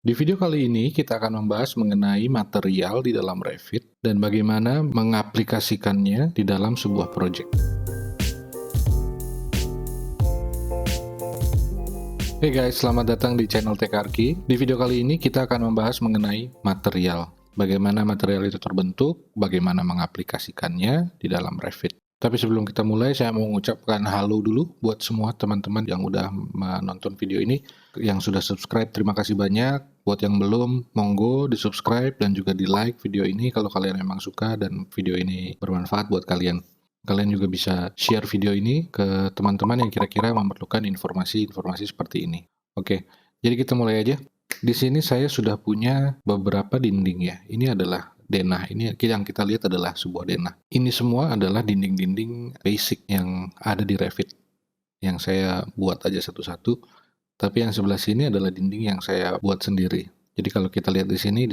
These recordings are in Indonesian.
Di video kali ini kita akan membahas mengenai material di dalam Revit dan bagaimana mengaplikasikannya di dalam sebuah proyek. Hey guys, selamat datang di channel Tekarki. Di video kali ini kita akan membahas mengenai material. Bagaimana material itu terbentuk, bagaimana mengaplikasikannya di dalam Revit. Tapi sebelum kita mulai, saya mau mengucapkan halo dulu buat semua teman-teman yang udah menonton video ini. Yang sudah subscribe, terima kasih banyak. Buat yang belum, monggo di subscribe dan juga di like video ini kalau kalian memang suka dan video ini bermanfaat buat kalian. Kalian juga bisa share video ini ke teman-teman yang kira-kira memerlukan informasi-informasi seperti ini. Oke, jadi kita mulai aja. Di sini saya sudah punya beberapa dinding ya. Ini adalah denah. Ini yang kita lihat adalah sebuah denah. Ini semua adalah dinding-dinding basic yang ada di Revit. Yang saya buat aja satu-satu. Tapi yang sebelah sini adalah dinding yang saya buat sendiri. Jadi kalau kita lihat di sini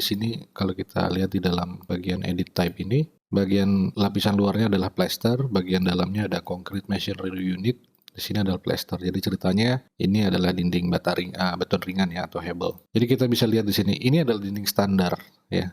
kalau kita lihat di dalam bagian edit type ini, bagian lapisan luarnya adalah plaster, bagian dalamnya ada concrete masonry unit, di sini adalah plaster. Jadi ceritanya ini adalah dinding beton ringan ya atau hebel. Jadi kita bisa lihat di sini, ini adalah dinding standar ya,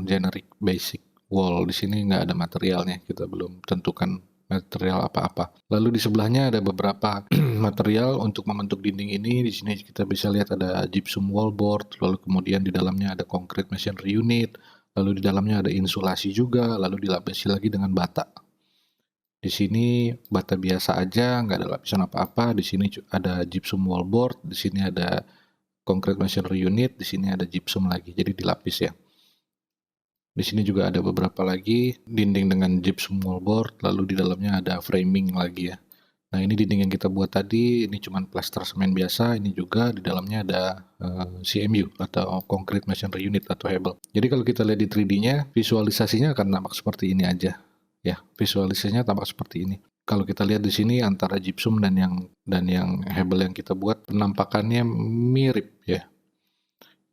generic basic wall. Di sini nggak ada materialnya, kita belum tentukan material apa-apa. Lalu di sebelahnya ada beberapa material untuk membentuk dinding ini. Di sini kita bisa lihat ada gypsum wallboard, lalu kemudian di dalamnya ada concrete masonry unit, lalu di dalamnya ada insulasi juga, lalu dilapisi lagi dengan bata. Di sini bata biasa aja, nggak ada lapisan apa-apa. Di sini ada gypsum wallboard, di sini ada concrete masonry unit, di sini ada gypsum lagi. Jadi dilapis ya. Di sini juga ada beberapa lagi dinding dengan gypsum wallboard, lalu di dalamnya ada framing lagi ya. Nah ini dinding yang kita buat tadi, ini cuma plaster semen biasa, ini juga di dalamnya ada CMU atau concrete masonry unit atau hebel. Jadi kalau kita lihat di 3D-nya, visualisasinya akan tampak seperti ini aja. Ya, visualisasinya tampak seperti ini. Kalau kita lihat di sini antara gypsum dan yang hebel yang kita buat, penampakannya mirip ya.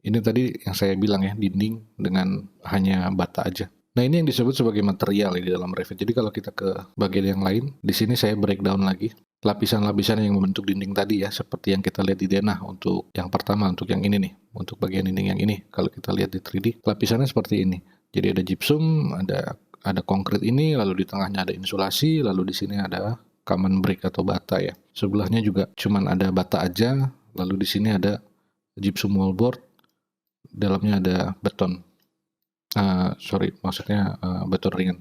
Ini tadi yang saya bilang ya, dinding dengan hanya bata aja. Nah ini yang disebut sebagai material ya di dalam Revit. Jadi kalau kita ke bagian yang lain, di sini saya breakdown lagi lapisan-lapisan yang membentuk dinding tadi ya, seperti yang kita lihat di denah untuk yang pertama, untuk yang ini nih, untuk bagian dinding yang ini. Kalau kita lihat di 3D, lapisannya seperti ini. Jadi ada gypsum, ada konkrit ini, lalu di tengahnya ada insulasi, lalu di sini ada common brick atau bata ya. Sebelahnya juga cuman ada bata aja, lalu di sini ada gypsum wallboard, dalamnya ada beton. Maksudnya beton ringan.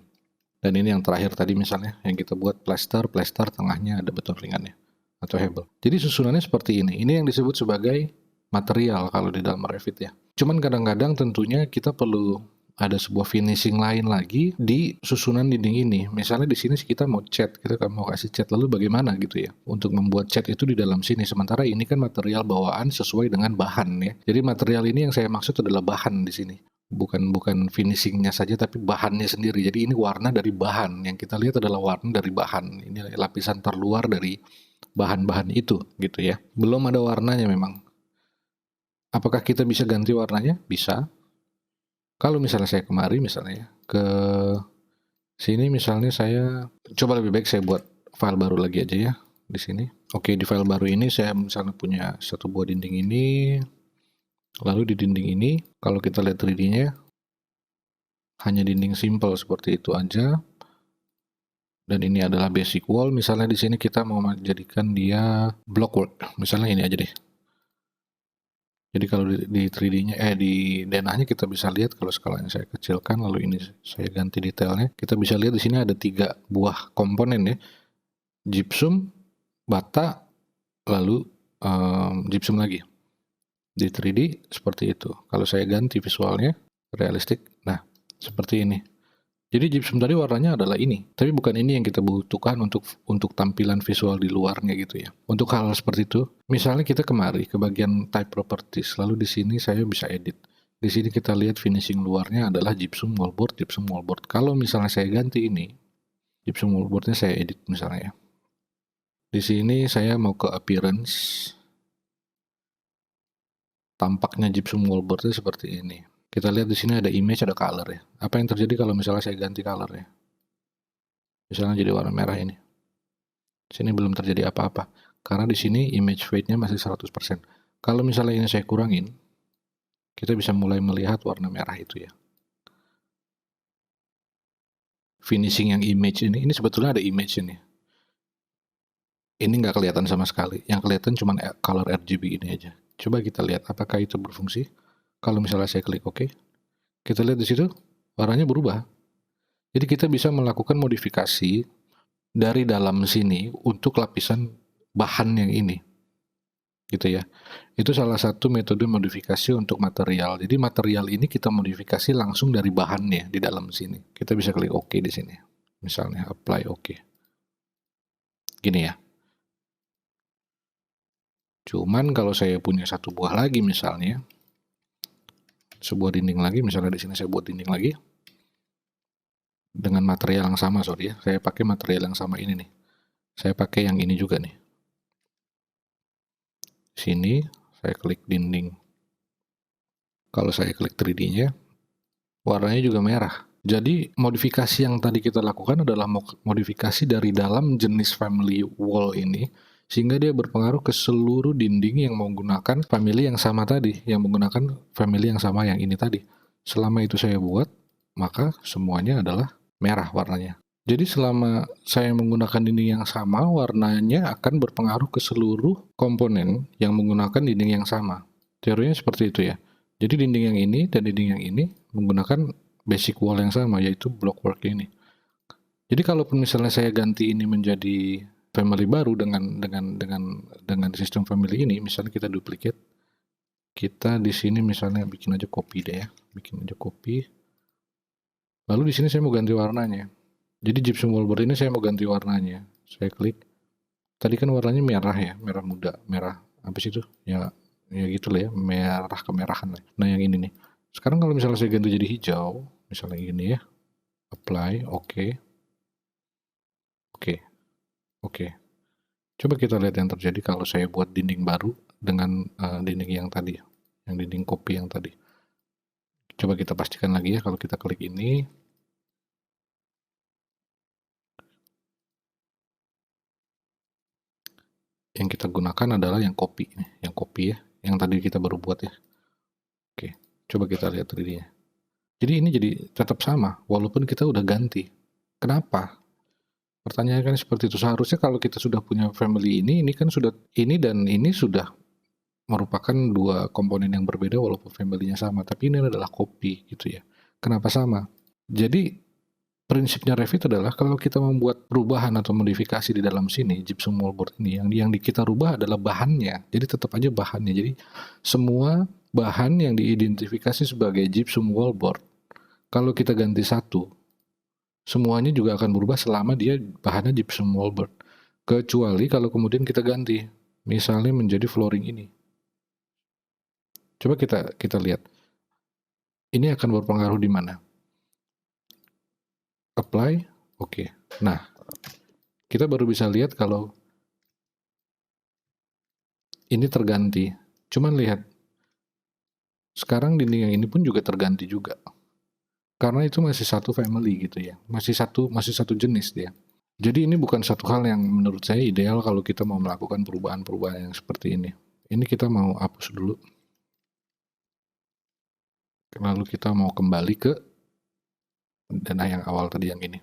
Dan ini yang terakhir tadi misalnya, yang kita buat plaster tengahnya ada beton ringannya atau hebel. Jadi susunannya seperti ini. Ini yang disebut sebagai material kalau di dalam Revit ya. Cuman kadang-kadang tentunya kita perlu ada sebuah finishing lain lagi di susunan dinding ini. Misalnya di sini kita mau cat, kita mau kasih cat, lalu bagaimana gitu ya untuk membuat cat itu di dalam sini. Sementara ini kan material bawaan sesuai dengan bahan ya. Jadi material ini yang saya maksud adalah bahan di sini. Bukan finishingnya saja tapi bahannya sendiri. Jadi ini warna dari bahan. Yang kita lihat adalah warna dari bahan. Ini lapisan terluar dari bahan-bahan itu gitu ya. Belum ada warnanya memang. Apakah kita bisa ganti warnanya? Bisa. Kalau misalnya saya kemari misalnya ke sini misalnya saya coba lebih baik saya buat file baru lagi aja ya di sini. Oke, di file baru ini saya misalnya punya satu buah dinding ini. Lalu di dinding ini kalau kita lihat 3D-nya hanya dinding simple seperti itu aja. Dan ini adalah basic wall. Misalnya di sini kita mau menjadikan dia blockwork. Misalnya ini aja deh. Jadi kalau di 3D-nya, di denahnya kita bisa lihat kalau skalanya saya kecilkan, lalu ini saya ganti detailnya. Kita bisa lihat di sini ada 3 buah komponen ya. Gypsum, bata, lalu gypsum lagi. Di 3D seperti itu. Kalau saya ganti visualnya, realistik, nah seperti ini. Jadi gypsum tadi warnanya adalah ini, tapi bukan ini yang kita butuhkan untuk tampilan visual di luarnya gitu ya. Untuk hal seperti itu, misalnya kita kemari ke bagian type properties, lalu di sini saya bisa edit. Di sini kita lihat finishing luarnya adalah gypsum wallboard. Kalau misalnya saya ganti ini, gypsum wallboardnya saya edit misalnya ya. Di sini saya mau ke appearance, tampaknya gypsum wallboardnya seperti ini. Kita lihat di sini ada image, ada color ya. Apa yang terjadi kalau misalnya saya ganti color ya? Misalnya jadi warna merah ini. Sini belum terjadi apa-apa. Karena di sini image weight-nya masih 100%. Kalau misalnya ini saya kurangin, kita bisa mulai melihat warna merah itu ya. Finishing yang image ini sebetulnya ada image ini. Ini nggak kelihatan sama sekali. Yang kelihatan cuma color RGB ini aja. Coba kita lihat apakah itu berfungsi. Kalau misalnya saya klik OK, kita lihat di situ warnanya berubah. Jadi kita bisa melakukan modifikasi dari dalam sini untuk lapisan bahan yang ini, gitu ya. Itu salah satu metode modifikasi untuk material. Jadi material ini kita modifikasi langsung dari bahannya di dalam sini. Kita bisa klik OK di sini. Misalnya apply OK. Gini ya. Cuman kalau saya punya satu buah lagi misalnya, sebuah dinding lagi, misalnya di sini saya buat dinding lagi dengan material yang sama, sorry ya. Saya pakai material yang sama ini nih. Saya pakai yang ini juga nih. Sini saya klik dinding. Kalau saya klik 3D-nya, warnanya juga merah. Jadi modifikasi yang tadi kita lakukan adalah modifikasi dari dalam jenis family wall ini, sehingga dia berpengaruh ke seluruh dinding yang menggunakan family yang sama tadi, yang menggunakan family yang sama yang ini tadi. Selama itu saya buat, maka semuanya adalah merah warnanya. Jadi selama saya menggunakan dinding yang sama, warnanya akan berpengaruh ke seluruh komponen yang menggunakan dinding yang sama. Teorinya seperti itu ya. Jadi dinding yang ini dan dinding yang ini menggunakan basic wall yang sama, yaitu blockwork ini. Jadi kalaupun misalnya saya ganti ini menjadi family baru dengan sistem family ini, misalnya kita duplicate, kita di sini misalnya bikin aja copy deh ya, bikin aja copy. Lalu di sini saya mau ganti warnanya. Jadi gypsum wallboard ini saya mau ganti warnanya. Saya klik. Tadi kan warnanya merah ya, merah muda, merah apa sih itu? Ya gitu lah ya, merah kemerahan lah. Nah yang ini nih. Sekarang kalau misalnya saya ganti jadi hijau, misalnya gini ya, apply, oke. Oke. Coba kita lihat yang terjadi kalau saya buat dinding baru dengan dinding yang tadi, yang dinding kopi yang tadi. Coba kita pastikan lagi ya, kalau kita klik ini, yang kita gunakan adalah yang kopi, yang kopi ya, yang tadi kita baru buat ya. Oke, coba kita lihat 3D-nya. Jadi ini jadi tetap sama, walaupun kita udah ganti. Kenapa? Pertanyaannya kan seperti itu. Seharusnya kalau kita sudah punya family ini kan sudah, ini dan ini sudah merupakan dua komponen yang berbeda walaupun family-nya sama, tapi ini adalah copy gitu ya. Kenapa sama? Jadi prinsipnya Revit adalah kalau kita membuat perubahan atau modifikasi di dalam sini, gypsum wallboard ini, yang kita rubah adalah bahannya. Jadi tetap aja bahannya. Jadi semua bahan yang diidentifikasi sebagai gypsum wallboard, kalau kita ganti satu, semuanya juga akan berubah selama dia bahannya gypsum wallboard. Kecuali kalau kemudian kita ganti, misalnya menjadi flooring ini. Coba kita lihat. Ini akan berpengaruh di mana? Apply, oke. Nah, kita baru bisa lihat kalau ini terganti. Cuman lihat, sekarang dinding yang ini pun juga terganti juga. Karena itu masih satu family gitu ya. Masih satu jenis dia. Jadi ini bukan satu hal yang menurut saya ideal kalau kita mau melakukan perubahan-perubahan yang seperti ini. Ini kita mau hapus dulu. Lalu kita mau kembali ke dana yang awal tadi yang ini.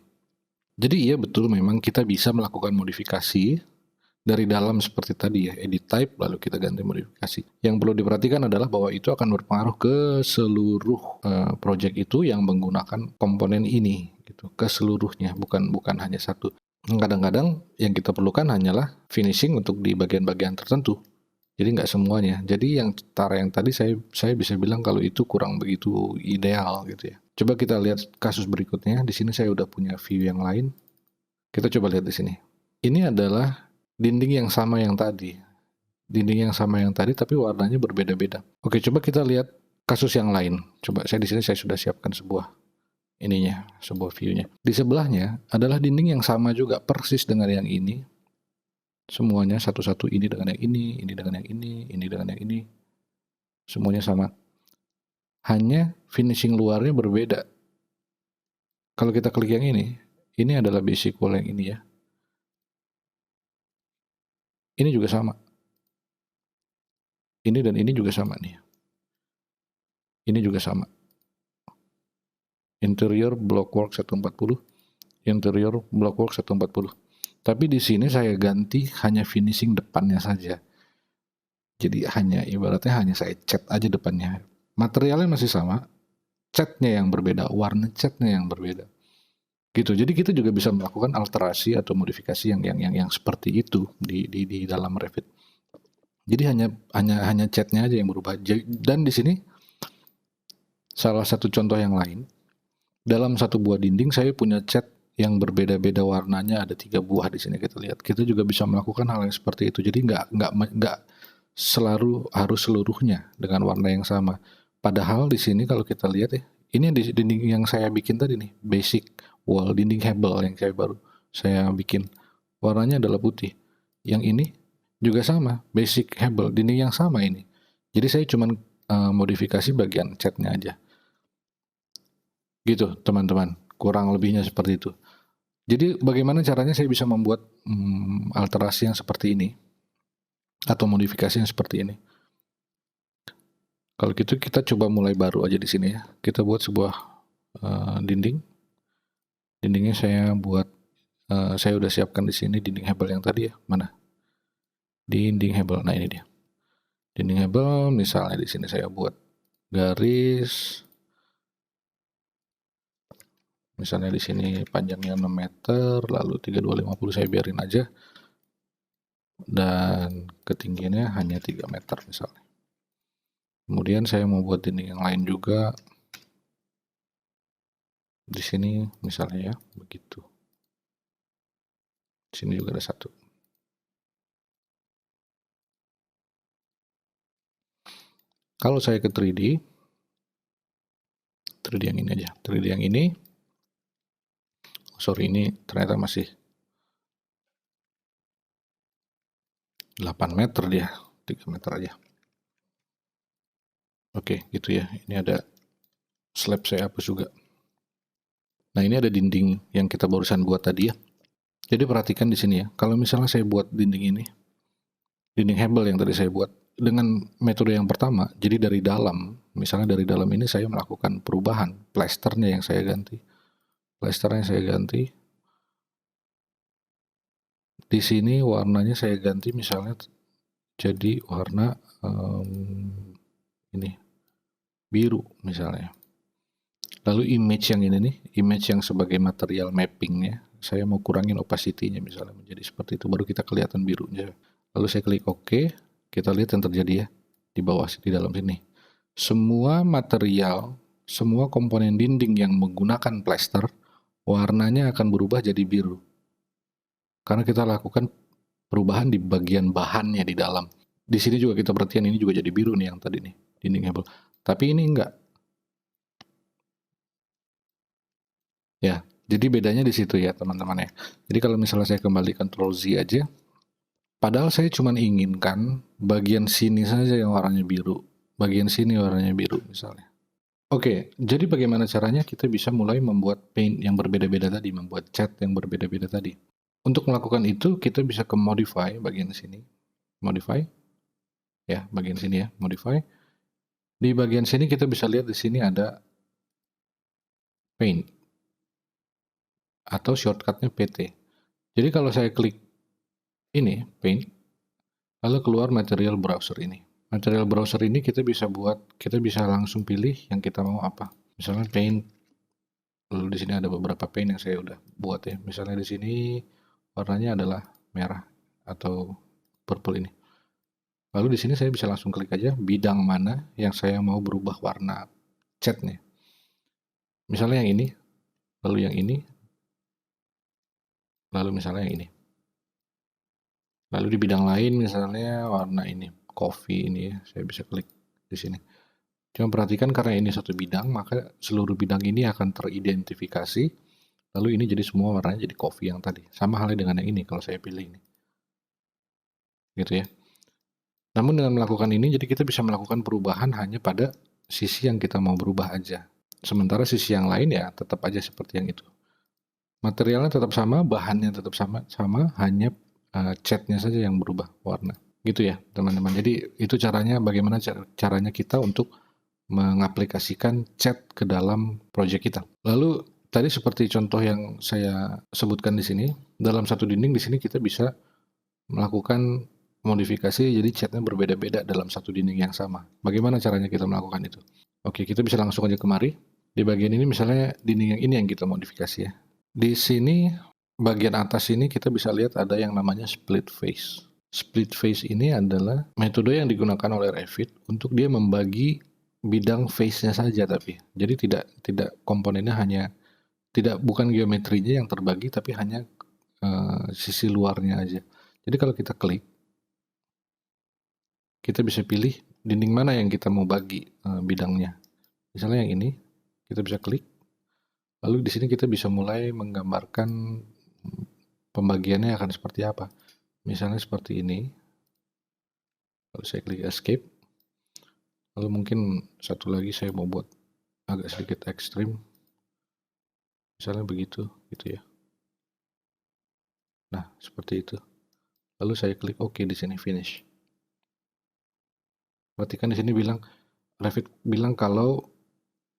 Jadi iya betul memang kita bisa melakukan modifikasi dari dalam seperti tadi ya, edit type lalu kita ganti modifikasi. Yang perlu diperhatikan adalah bahwa itu akan berpengaruh ke seluruh project itu yang menggunakan komponen ini gitu, ke seluruhnya, bukan hanya satu. Kadang-kadang yang kita perlukan hanyalah finishing untuk di bagian-bagian tertentu. Jadi nggak semuanya. Jadi yang tadi saya bisa bilang kalau itu kurang begitu ideal gitu ya. Coba kita lihat kasus berikutnya. Di sini saya udah punya view yang lain. Kita coba lihat di sini. Ini adalah dinding yang sama yang tadi. Dinding yang sama yang tadi tapi warnanya berbeda-beda. Oke, coba kita lihat kasus yang lain. Coba di sini saya sudah siapkan sebuah view-nya. Di sebelahnya adalah dinding yang sama juga persis dengan yang ini. Semuanya satu-satu, ini dengan yang ini dengan yang ini dengan yang ini. Semuanya sama. Hanya finishing luarnya berbeda. Kalau kita klik yang ini adalah basic wall yang ini ya. Ini juga sama. Ini dan ini juga sama nih. Ini juga sama. Interior blockwork 140, interior blockwork 140. Tapi di sini saya ganti hanya finishing depannya saja. Jadi ibaratnya hanya saya cat aja depannya. Materialnya masih sama, catnya yang berbeda, warna catnya yang berbeda. Gitu. Jadi kita juga bisa melakukan alterasi atau modifikasi yang seperti itu di dalam Revit. Jadi hanya catnya aja yang berubah. Dan di sini salah satu contoh yang lain, dalam satu buah dinding saya punya cat yang berbeda-beda warnanya, ada 3 buah di sini kita lihat. Kita juga bisa melakukan hal yang seperti itu. Jadi nggak selalu harus seluruhnya dengan warna yang sama. Padahal di sini kalau kita lihat ya, ini di dinding yang saya bikin tadi nih, basic wall dinding hebel yang saya bikin. Warnanya adalah putih. Yang ini juga sama, basic hebel, dinding yang sama ini. Jadi saya cuman modifikasi bagian catnya aja. Gitu teman-teman, kurang lebihnya seperti itu. Jadi bagaimana caranya saya bisa membuat alterasi yang seperti ini atau modifikasi yang seperti ini? Kalau gitu kita coba mulai baru aja di sini ya. Kita buat sebuah dinding. Dindingnya saya udah siapkan di sini dinding hebel yang tadi ya. Mana? Dinding hebel. Nah ini dia. Dinding hebel, misalnya di sini saya buat garis. Misalnya di sini panjangnya 6 meter, lalu 3250 saya biarin aja. Dan ketinggiannya hanya 3 meter misalnya. Kemudian saya mau buat dinding yang lain juga. Di sini misalnya ya, begitu. Di sini juga ada satu. Kalau saya ke 3D yang ini aja. 3D yang ini, sorry ini ternyata masih 8 meter dia, 3 meter aja. Oke, gitu ya. Ini ada slab saya hapus juga. Nah, ini ada dinding yang kita barusan buat tadi ya. Jadi perhatikan di sini ya. Kalau misalnya saya buat dinding ini, dinding hebel yang tadi saya buat dengan metode yang pertama, jadi dari dalam, misalnya dari dalam ini saya melakukan perubahan, plasternya yang saya ganti. Plasternya saya ganti. Di sini warnanya saya ganti misalnya jadi warna ini biru misalnya. Lalu image yang ini nih, image yang sebagai material mappingnya, saya mau kurangin opacity-nya misalnya menjadi seperti itu, baru kita kelihatan birunya. Lalu saya klik OK, kita lihat yang terjadi ya di bawah di dalam sini. Semua material, semua komponen dinding yang menggunakan plaster, warnanya akan berubah jadi biru. Karena kita lakukan perubahan di bagian bahannya di dalam. Di sini juga kita perhatikan ini juga jadi biru nih yang tadi nih, dinding hebel. Tapi ini enggak. Ya, jadi bedanya di situ ya teman-teman ya. Jadi kalau misalnya saya kembali Ctrl Z aja, padahal saya cuma inginkan bagian sini saja yang warnanya biru, bagian sini warnanya biru misalnya. Oke, jadi bagaimana caranya kita bisa mulai membuat paint yang berbeda-beda tadi, membuat cat yang berbeda-beda tadi. Untuk melakukan itu kita bisa ke modify bagian sini, modify, ya bagian sini ya, modify. Di bagian sini kita bisa lihat di sini ada paint atau shortcutnya PT. Jadi kalau saya klik ini paint, lalu keluar material browser ini. Material browser ini kita bisa langsung pilih yang kita mau apa. Misalnya paint. Lalu di sini ada beberapa paint yang saya udah buat ya. Misalnya di sini warnanya adalah merah atau purple ini. Lalu di sini saya bisa langsung klik aja bidang mana yang saya mau berubah warna catnya. Misalnya yang ini, lalu yang ini, lalu misalnya yang ini. Lalu di bidang lain misalnya warna ini, coffee ini ya, saya bisa klik di sini. Cuma perhatikan karena ini satu bidang, maka seluruh bidang ini akan teridentifikasi. Lalu ini jadi semua warnanya jadi coffee yang tadi. Sama halnya dengan yang ini kalau saya pilih ini. Gitu ya. Namun dengan melakukan ini, jadi kita bisa melakukan perubahan hanya pada sisi yang kita mau berubah aja. Sementara sisi yang lain ya tetap aja seperti yang itu. Materialnya tetap sama, bahannya tetap sama, hanya catnya saja yang berubah warna. Gitu ya teman-teman. Jadi itu caranya, bagaimana caranya kita untuk mengaplikasikan cat ke dalam project kita. Lalu tadi seperti contoh yang saya sebutkan di sini, dalam satu dinding di sini kita bisa melakukan modifikasi jadi catnya berbeda-beda dalam satu dinding yang sama. Bagaimana caranya kita melakukan itu? Oke, kita bisa langsung aja kemari. Di bagian ini misalnya dinding yang ini yang kita modifikasi ya. Di sini bagian atas ini kita bisa lihat ada yang namanya split face. Split face ini adalah metode yang digunakan oleh Revit untuk dia membagi bidang face-nya saja tapi. Jadi tidak komponennya hanya bukan geometrinya yang terbagi tapi hanya sisi luarnya aja. Jadi kalau kita klik, kita bisa pilih dinding mana yang kita mau bagi bidangnya. Misalnya yang ini, kita bisa klik. Lalu di sini kita bisa mulai menggambarkan pembagiannya akan seperti apa. Misalnya seperti ini. Lalu saya klik escape. Lalu mungkin satu lagi saya mau buat agak sedikit ekstrim. Misalnya begitu, gitu ya. Nah, seperti itu. Lalu saya klik OK di sini finish. Perhatikan di sini Revit bilang kalau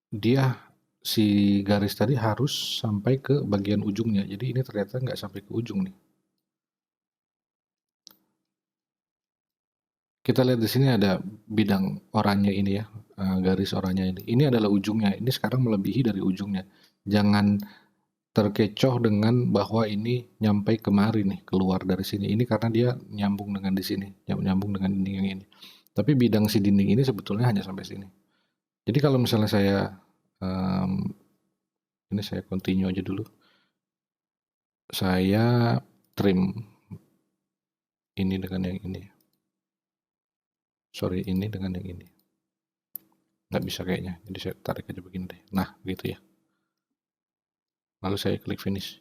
dia si garis tadi harus sampai ke bagian ujungnya. Jadi ini ternyata nggak sampai ke ujung nih. Kita lihat di sini ada bidang oranye ini ya, garis oranye ini. Ini adalah ujungnya. Ini sekarang melebihi dari ujungnya. Jangan terkecoh dengan bahwa ini nyampai kemari nih, keluar dari sini. Ini karena dia nyambung dengan di sini, nyambung dengan dinding yang ini. Tapi bidang si dinding ini sebetulnya hanya sampai sini. Jadi kalau misalnya ini saya continue aja dulu. Saya trim ini dengan yang ini. Sorry, ini dengan yang ini. Nggak bisa kayaknya, jadi saya tarik aja begini deh. Nah, gitu ya. Lalu saya klik finish.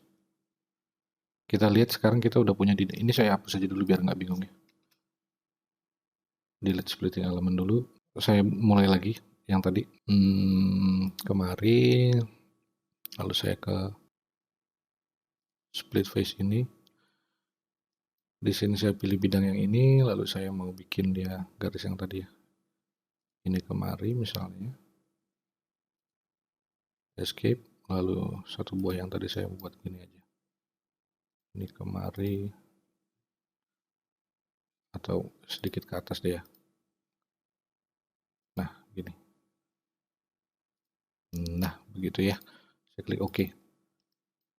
Kita lihat sekarang kita udah punya dinding. Ini saya hapus aja dulu biar nggak bingung ya. Delete splitting element dulu. Saya mulai lagi yang tadi. Kemarin. Lalu saya ke split face ini. Di sini saya pilih bidang yang ini. Lalu saya mau bikin dia garis yang tadi ya. Ini kemari misalnya. Escape. Lalu satu buah yang tadi saya buat gini aja. Ini kemari. Atau sedikit ke atas deh ya. Nah, gini. Nah, begitu ya. Saya klik OK.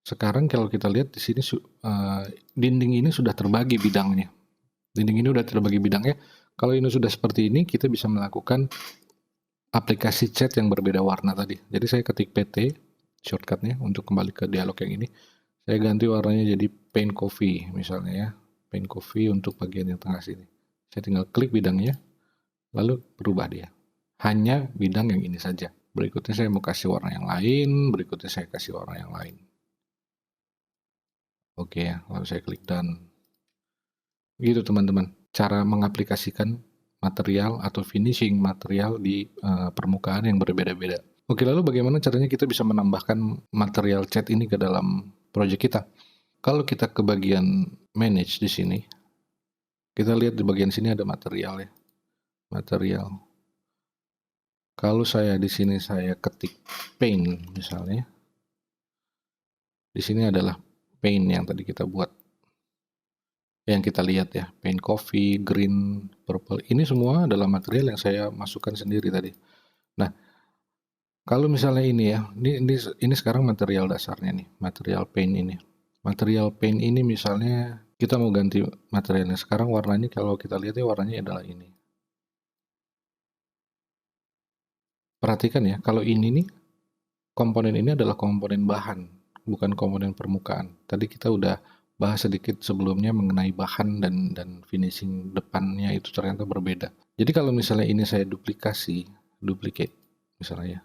Sekarang kalau kita lihat di sini dinding ini sudah terbagi bidangnya. Dinding ini sudah terbagi bidangnya. Kalau ini sudah seperti ini, kita bisa melakukan aplikasi cat yang berbeda warna tadi. Jadi saya ketik PT, shortcutnya untuk kembali ke dialog yang ini. Saya ganti warnanya jadi paint coffee misalnya ya. Paint coffee untuk bagian yang tengah sini. Saya tinggal klik bidangnya, lalu berubah dia. Hanya bidang yang ini saja. Berikutnya saya mau kasih warna yang lain, berikutnya saya kasih warna yang lain. Oke ya, lalu saya klik done. Gitu teman-teman, cara mengaplikasikan material atau finishing material di permukaan yang berbeda-beda. Oke, lalu bagaimana caranya kita bisa menambahkan material cat ini ke dalam project kita? Kalau kita ke bagian manage di sini, kita lihat di bagian sini ada material ya. Material. Kalau saya di sini saya ketik paint misalnya, di sini adalah paint yang tadi kita buat, yang kita lihat ya, paint coffee, green, purple. Ini semua adalah material yang saya masukkan sendiri tadi. Nah, kalau misalnya ini ya, ini sekarang material dasarnya nih, material paint ini. Material paint ini misalnya kita mau ganti materialnya. Sekarang warnanya kalau kita lihat ya warnanya adalah ini. Perhatikan ya, kalau ini nih, komponen ini adalah komponen bahan, bukan komponen permukaan. Tadi kita udah bahas sedikit sebelumnya mengenai bahan dan finishing depannya itu ternyata berbeda. Jadi kalau misalnya ini saya duplicate misalnya ya.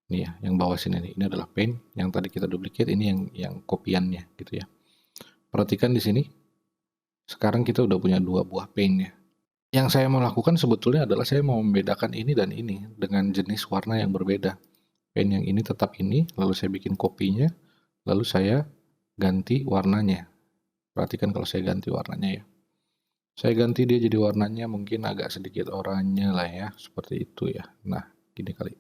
Ini ya, yang bawah sini nih, ini adalah paint, yang tadi kita duplicate, ini yang kopiannya gitu ya. Perhatikan di sini, sekarang kita udah punya dua buah paint ya. Yang saya mau lakukan sebetulnya adalah saya mau membedakan ini dan ini dengan jenis warna yang berbeda. Paint yang ini tetap ini, lalu saya bikin kopinya, lalu saya ganti warnanya. Perhatikan kalau saya ganti warnanya ya. Saya ganti dia jadi warnanya mungkin agak sedikit oranye lah ya, seperti itu ya. Nah, gini kali.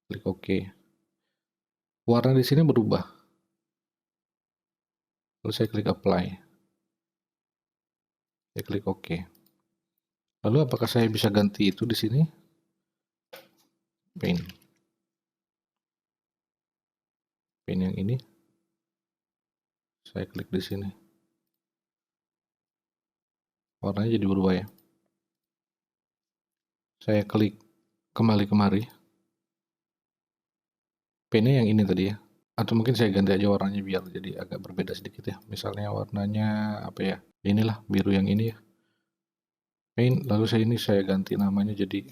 Klik OK. Warna di sini berubah. Lalu saya klik Apply. Saya klik OK. Lalu apakah saya bisa ganti itu di sini? Paint. Paint yang ini. Saya klik di sini. Warnanya jadi berubah ya. Saya klik kembali kemari. Paintnya yang ini tadi ya. Atau mungkin saya ganti aja warnanya biar jadi agak berbeda sedikit ya. Misalnya warnanya apa ya? Inilah biru yang ini ya. Paint. Lalu saya ganti namanya jadi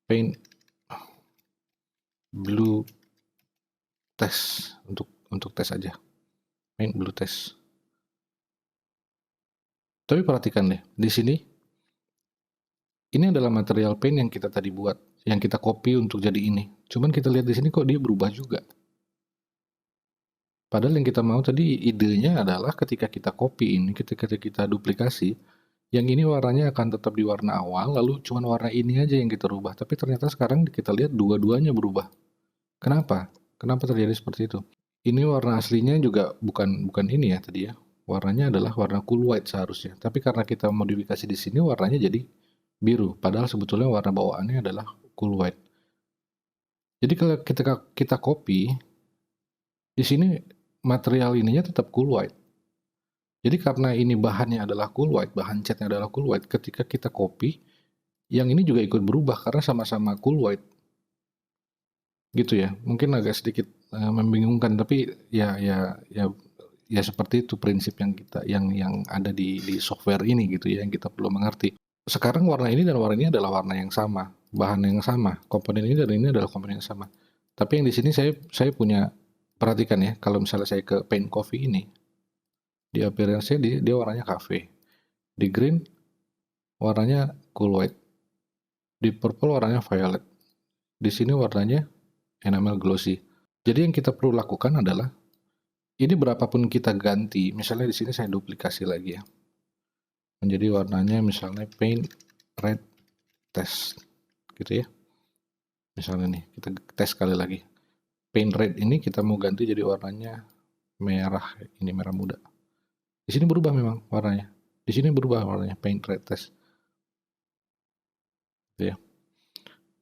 Paint Blue Test untuk tes aja. Paint Blue Test. Tapi perhatikan deh, di sini ini adalah material paint yang kita tadi buat, yang kita copy untuk jadi ini. Cuman kita lihat di sini kok dia berubah juga. Padahal yang kita mau tadi idenya adalah ketika kita copy ini, ketika kita duplikasi, yang ini warnanya akan tetap di warna awal, lalu cuman warna ini aja yang kita rubah. Tapi ternyata sekarang kita lihat dua-duanya berubah. Kenapa? Kenapa terjadi seperti itu? Ini warna aslinya juga bukan ini ya tadi ya. Warnanya adalah warna cool white seharusnya. Tapi karena kita modifikasi di sini warnanya jadi biru. Padahal sebetulnya warna bawaannya adalah cool white. Jadi kalau kita copy, di sini material ininya tetap cool white. Jadi karena ini bahannya adalah cool white, bahan catnya adalah cool white, ketika kita copy, yang ini juga ikut berubah karena sama-sama cool white. Gitu ya. Mungkin agak sedikit membingungkan, tapi ya seperti itu prinsip yang ada di software ini gitu ya, yang kita perlu mengerti. Sekarang warna ini dan warna ini adalah warna yang sama, bahan yang sama, komponen ini dan ini adalah komponen yang sama. Tapi yang di sini saya punya, perhatikan ya, kalau misalnya saya ke Paint Coffee ini, di appearance-nya dia warnanya cafe. Di green warnanya cool white. Di purple warnanya violet. Di sini warnanya enamel glossy. Jadi yang kita perlu lakukan adalah ini berapapun kita ganti, misalnya di sini saya duplikasi lagi ya. Menjadi warnanya misalnya paint red test gitu ya. Misalnya nih, kita tes sekali lagi. Paint red ini kita mau ganti jadi warnanya merah, ini merah muda. Di sini berubah memang warnanya. Di sini berubah warnanya paint red test. Gitu ya.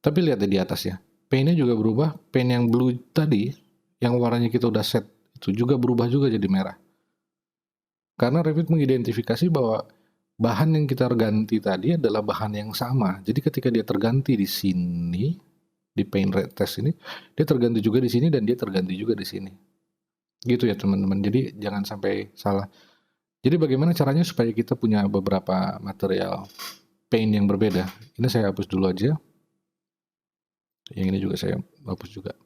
Tapi lihat di atasnya. Paintnya juga berubah. Paint yang blue tadi, yang warnanya kita udah set, itu juga berubah juga jadi merah. Karena Revit mengidentifikasi bahwa bahan yang kita ganti tadi adalah bahan yang sama. Jadi ketika dia terganti di sini, di paint red test ini, dia terganti juga di sini dan dia terganti juga di sini. Gitu ya teman-teman. Jadi jangan sampai salah. Jadi bagaimana caranya supaya kita punya beberapa material paint yang berbeda? Ini saya hapus dulu aja. Yang ini juga saya hapus juga.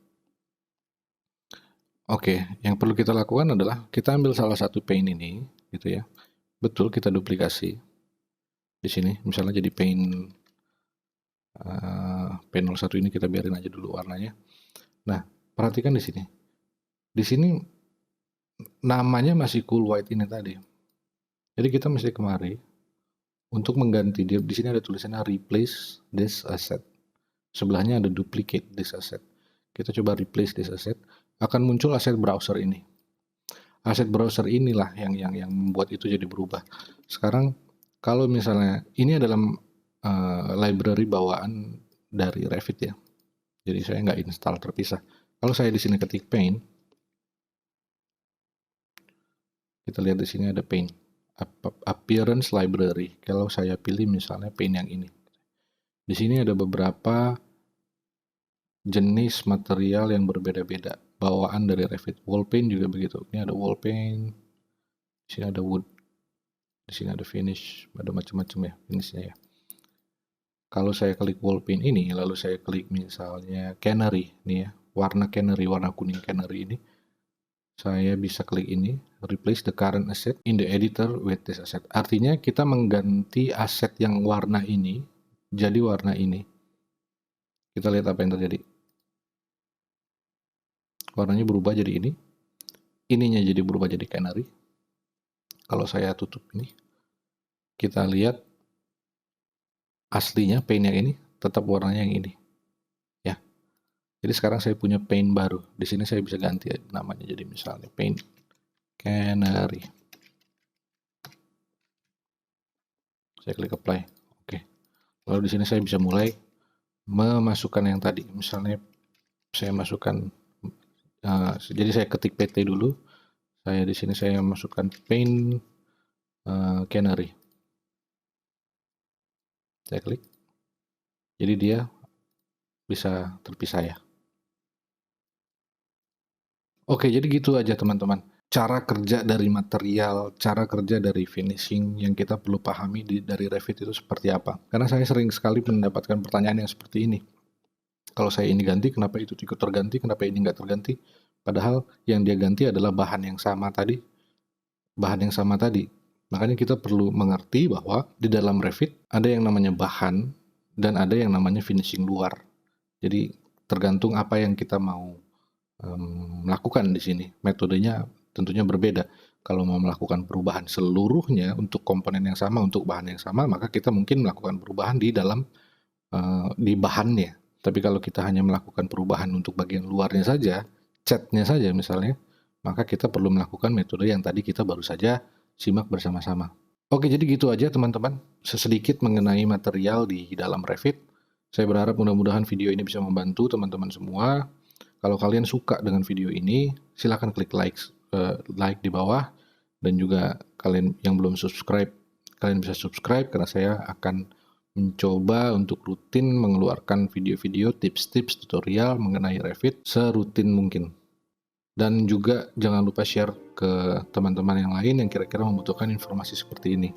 Oke, yang perlu kita lakukan adalah kita ambil salah satu paint ini, gitu ya. Betul, kita duplikasi di sini. Misalnya jadi paint 01 ini kita biarin aja dulu warnanya. Nah, perhatikan di sini. Di sini namanya masih cool white ini tadi. Jadi kita mesti kemari untuk mengganti dia. Di sini ada tulisannya replace this asset. Sebelahnya ada duplicate this asset. Kita coba replace this asset. Akan muncul aset browser ini. Aset browser inilah yang membuat itu jadi berubah. Sekarang kalau misalnya ini adalah library bawaan dari Revit ya. Jadi saya nggak install terpisah. Kalau saya di sini ketik paint, kita lihat di sini ada paint, appearance library. Kalau saya pilih misalnya paint yang ini, di sini ada beberapa jenis material yang berbeda-beda bawaan dari Revit. Wall paint juga begitu. Ini ada wall paint, di sini ada wood, di sini ada finish, ada macam-macam ya finishnya ya. Kalau saya klik wall paint ini, lalu saya klik misalnya canary, nih ya, warna canary, warna kuning canary ini, saya bisa klik ini, replace the current asset in the editor with this asset. Artinya kita mengganti aset yang warna ini jadi warna ini. Kita lihat apa yang terjadi. Warnanya berubah jadi ini, ininya jadi berubah jadi canary. Kalau saya tutup ini, kita lihat aslinya paint yang ini tetap warnanya yang ini ya. Jadi sekarang saya punya paint baru. Di sini saya bisa ganti namanya jadi misalnya paint canary. Saya klik apply. Oke. Lalu di sini saya bisa mulai memasukkan yang tadi. Misalnya saya masukkan jadi saya ketik PT dulu. Saya di sini saya masukkan paint canary. Saya klik. Jadi dia bisa terpisah ya. Oke, jadi gitu aja teman-teman. Cara kerja dari material, cara kerja dari finishing yang kita perlu pahami dari Revit itu seperti apa. Karena saya sering sekali mendapatkan pertanyaan yang seperti ini. Kalau saya ini ganti, kenapa itu ikut terganti, kenapa ini nggak terganti? Padahal yang dia ganti adalah bahan yang sama tadi. Makanya kita perlu mengerti bahwa di dalam Revit ada yang namanya bahan dan ada yang namanya finishing luar. Jadi tergantung apa yang kita mau melakukan di sini. Metodenya tentunya berbeda. Kalau mau melakukan perubahan seluruhnya untuk komponen yang sama, untuk bahan yang sama, maka kita mungkin melakukan perubahan di dalam di bahannya. Tapi kalau kita hanya melakukan perubahan untuk bagian luarnya saja, catnya saja misalnya, maka kita perlu melakukan metode yang tadi kita baru saja simak bersama-sama. Oke, jadi gitu aja teman-teman, sedikit mengenai material di dalam Revit. Saya berharap mudah-mudahan video ini bisa membantu teman-teman semua. Kalau kalian suka dengan video ini, silahkan klik like di bawah, dan juga kalian yang belum subscribe, kalian bisa subscribe karena saya akan mencoba untuk rutin mengeluarkan video-video tips-tips tutorial mengenai Revit serutin mungkin. Dan juga jangan lupa share ke teman-teman yang lain yang kira-kira membutuhkan informasi seperti ini.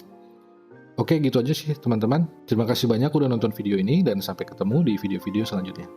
Oke, gitu aja sih teman-teman. Terima kasih banyak udah nonton video ini dan sampai ketemu di video-video selanjutnya.